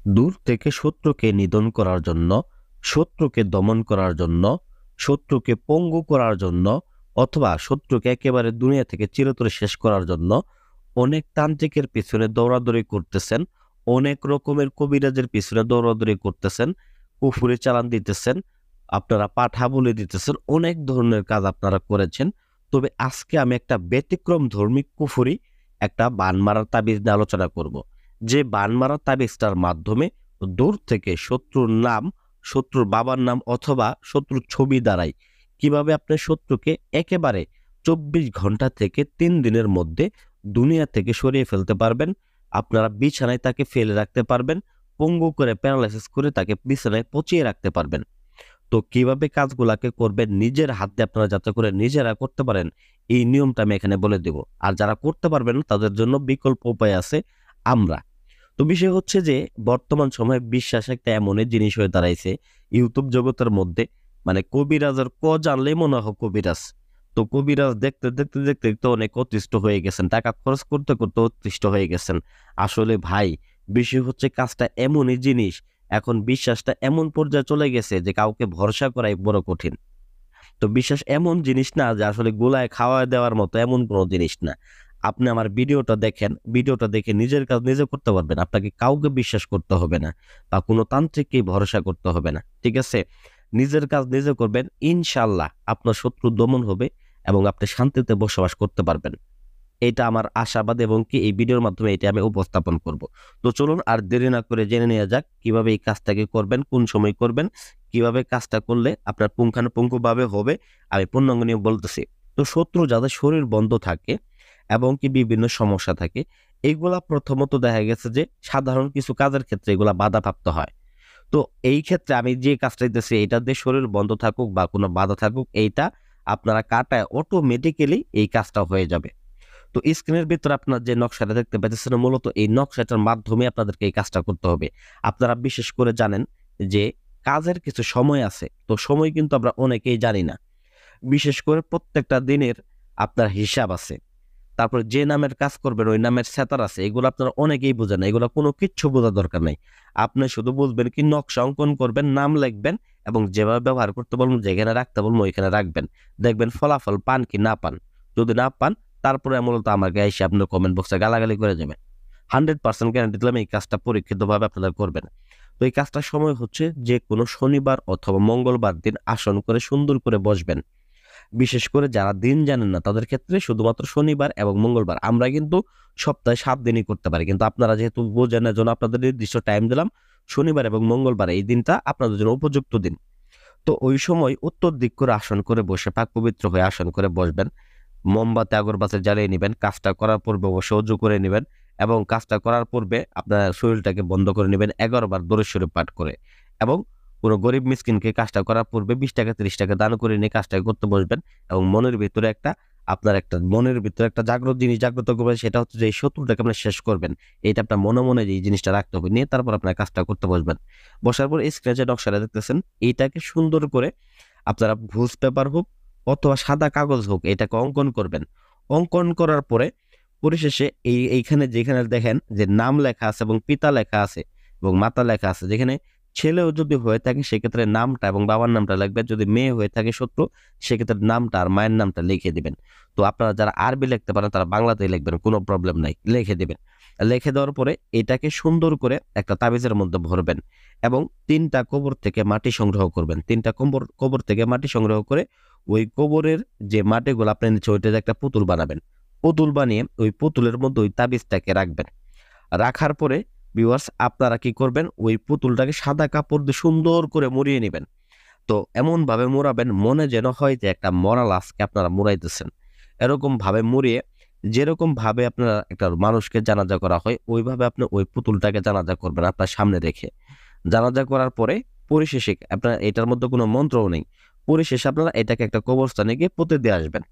দূর থেকে শত্রুকে নিধন করার জন্য, শত্রুকে দমন করার জন্য, শত্রুকে পঙ্গু করার জন্য অথবা শত্রুকে একেবারে দুনিয়া থেকে চিরতরে শেষ করার জন্য অনেক তান্ত্রিকের পিছনে দৌড়াদৌড়ি করতেছেন, অনেক রকমের কবিরাজের পিছনে দৌড়াদৌড়ি করতেছেন, কুফুরি চালান দিতেছেন, আপনারা পাঠা বলে দিতেছেন, অনেক ধরনের কাজ আপনারা করেছেন। তবে আজকে আমি একটা ব্যতিক্রম ধর্মী কুফুরি, একটা বান মারার তাবিজ নিয়ে আলোচনা করব। যে বান মারার তাবিজটার মাধ্যমে দূর থেকে শত্রুর নাম, শত্রুর বাবার নাম অথবা শত্রুর ছবি দ্বারাই কিভাবে আপনি শত্রুকে একেবারে 24 ঘন্টা থেকে 3 দিনের মধ্যে দুনিয়া থেকে সরিয়ে ফেলতে পারবেন। আপনারা বিছানায় তাকে ফেলে রাখতে পারবেন, পঙ্গু করে প্যারালাইসিস করে তাকে বিছানায় পচিয়ে রাখতে পারবেন। তো কিভাবে কাজগুলাকে করবেন নিজের হাত দিয়ে আপনারা যাতে করে নিজেরা করতে পারেন, এই নিয়মটা আমি এখানে বলে দেব। আর যারা করতে পারবেন না তাদের জন্য বিকল্প উপায় আছে আমরা। তো বিষয় হচ্ছে যে বর্তমান সময়ে বিশ্বাস একটা এমনই জিনিস হয়ে দাঁড়াইছে ইউটিউব জগতের মধ্যে, মানে কবিরাজের জানলেই মনে হয় কবিরাজ। তো কবিরাজ দেখতে দেখতে দেখতে দেখতে অনেক অতিষ্ঠ হয়ে গেছেন, টাকা খরচ করতে করতে অতিষ্ঠ হয়ে গেছেন। আসলে ভাই, বিষয় হচ্ছে কাজটা এমনই জিনিস, এখন বিশ্বাসটা এমন পর্যায়ে চলে গেছে যে কাউকে ভরসা করাই বড় কঠিন। তো বিশ্বাস এমন জিনিস না যে আসলে গোলায় খাওয়া দেওয়ার মতো, এমন কোনো জিনিস না। আপনি আমার ভিডিওটা দেখেন, ভিডিওটা দেখে নিজের কাজ নিজে করতে পারবেন, আপনাকে কাউকে বিশ্বাস করতে হবে না বা কোনো তান্ত্রিককেই ভরসা করতে হবে না, ঠিক আছে? নিজের কাজ নিজে করবেন, ইনশাল্লাহ আপনার শত্রু দমন হবে এবং আপনি শান্তিতে বসবাস করতে পারবেন। এটা আমার আশাবাদ এবং কি এই ভিডিওর মাধ্যমে এটা আমি উপস্থাপন করব। তো চলুন আর দেরি না করে জেনে নেওয়া যাক কিভাবে এই কাজটাকে করবেন, কোন সময় করবেন, কিভাবে কাজটা করলে আপনার পুঙ্খানুপুঙ্খভাবে হবে, আমি পূর্ণাঙ্গ নিয়ে বলতেছি। তো শত্রু যাদের শরীর বন্ধ থাকে এবং কি বিভিন্ন সমস্যা থাকে, এইগুলা প্রথমত দেখা গেছে যে সাধারণ কিছু কাজের ক্ষেত্রে এগুলা বাধাপ্রাপ্ত হয়। তো এই ক্ষেত্রে আমি যে কাজটা দিতেছি এটা দিয়ে শরীর বন্ধ থাকুক বা কোনো বাধা থাকুক, এইটা আপনারা কাটায় অটোমেটিক্যালি এই কাজটা হয়ে যাবে। তো স্ক্রিনের ভিতরে আপনার যে নকশাটা দেখতে পাচ্ছেন, মূলত এই নকশাটার মাধ্যমে আপনাদেরকে এই কাজটা করতে হবে। আপনারা বিশেষ করে জানেন যে কাজের কিছু সময় আছে, তো সময় কিন্তু আমরা অনেকেই জানি না। বিশেষ করে প্রত্যেকটা দিনের আপনার হিসাব আছে, তারপরে যে নামের কাজ করবেন ওই নামের সেতার আছে, এগুলো আপনারা অনেকেই বোঝেন না, এগুলো কোনো কিচ্ছু বোঝার দরকার নাই। আপনি শুধু বুঝবেন কি নকশা অঙ্কন করবেন, নাম লিখবেন এবং যেভাবে ব্যবহার করতে বলবো, যেখানে রাখতে বলবো ওইখানে রাখবেন। দেখবেন ফলাফল পান কি না পান। যদি না পান, তারপরে মূলত আমাকে এসে আপনার কমেন্ট বক্সে গালাগালি করে যাবেন। 100% গ্যারান্টি দিলাম এই কাজটা পরীক্ষিতভাবে আপনারা করবেন। তো এই কাজটার সময় হচ্ছে যে কোনো শনিবার অথবা মঙ্গলবার দিন আসন করে সুন্দর করে বসবেন। বিশেষ করে যারা দিন জানেন না তাদের ক্ষেত্রে শুধুমাত্র শনিবার এবং মঙ্গলবার। আমরা কিন্তু সপ্তাহে 7 দিনই করতে পারি, কিন্তু আপনারা যেহেতু বোঝেন না, জন্য আপনাদের নির্দিষ্ট টাইম দিলাম শনিবার এবং মঙ্গলবার, এই দিনটা আপনাদের জন্য উপযুক্ত দিন। তো ওই সময় উত্তর দিক করে আসন করে বসে পাক পবিত্র হয়ে আসন করে বসবেন। মোমবাতি আগরবাতি জ্বালিয়ে নেবেন, কাজটা করার পূর্বে অবশ্যই ওযু করে নেবেন এবং কাজটা করার পূর্বে আপনার শরীরটাকে বন্ধ করে নেবেন 11 বার দরুদ শরীফ পাঠ করে। এবং কোনো গরিব মিসকিনকে কাজটা করার পূর্বে 20 টাকা 30 টাকা দান করে নিয়ে কাজটা করতে বসবেন এবং মনের ভিতরে একটা জাগ্রত জিনিস জাগ্রত করবেন, সেটা হচ্ছে যে এই শত্রুটাকে আপনি শেষ করবেন। এইটা আপনার মনে মনে যে এই জিনিসটা রাখতে হবে, নিয়ে তারপর আপনার কাজটা করতে বসবেন। বসার পর স্ক্র্যাচে নকশাটা দেখতেছেন, এইটাকে সুন্দর করে আপনারা ভুজ পেপার হোক অথবা সাদা কাগজ হোক এটাকে অঙ্কন করবেন। অঙ্কন করার পরে পরিশেষে এইখানে যেখানে দেখেন যে নাম লেখা আছে এবং পিতা লেখা আছে এবং মাতা লেখা আছে, যেখানে ছেলেও যদি হয়ে থাকে সেক্ষেত্রে নামটা এবং বাবার নামটা লিখবে, যদি মেয়ে হয়ে থাকে শত্রু সেক্ষেত্রে নামটা আর মায়ের নামটা লিখে দিবেন। তো আপনারা যারা আরবি লিখতে পারেন তারা বাংলাতেই লিখবেন, কোনো প্রবলেম নাই, লিখে দিবেন। লিখে দেওয়ার পরে এটাকে সুন্দর করে একটা তাবিজের মধ্যে ভরবেন এবং 3টা কবর থেকে মাটি সংগ্রহ করবেন। 3টা কবর থেকে মাটি সংগ্রহ করে ওই কবরের যে মাটিগুলো আপনি নিচে ওইটা একটা পুতুল বানাবেন। পুতুল বানিয়ে ওই পুতুলের মধ্যে ওই তাবিজটাকে রাখবেন। রাখার পরে ভিউয়ার্স আপনারা কি করবেন, ওই পুতুলটাকে সাদা কাপড় দিয়ে সুন্দর করে মুড়িয়ে নেবেন। তো এমন ভাবে মোড়াবেন মনে যেন হয় যে একটা মরা লাশকে আপনারা মোড়াইতেছেন। এরকম ভাবে মুড়িয়ে, যেরকম ভাবে আপনারা একটা মানুষকে জানাজা করা হয় ওইভাবে আপনি ওই পুতুলটাকে জানাজা করবেন আপনার সামনে রেখে। জানাজা করার পরে পরিশেষে আপনার এটার মধ্যে কোনো মন্ত্রও নেই, পরিশেষে আপনারা এটাকে একটা কবরস্থানে গিয়ে পুঁতে দিয়ে আসবেন।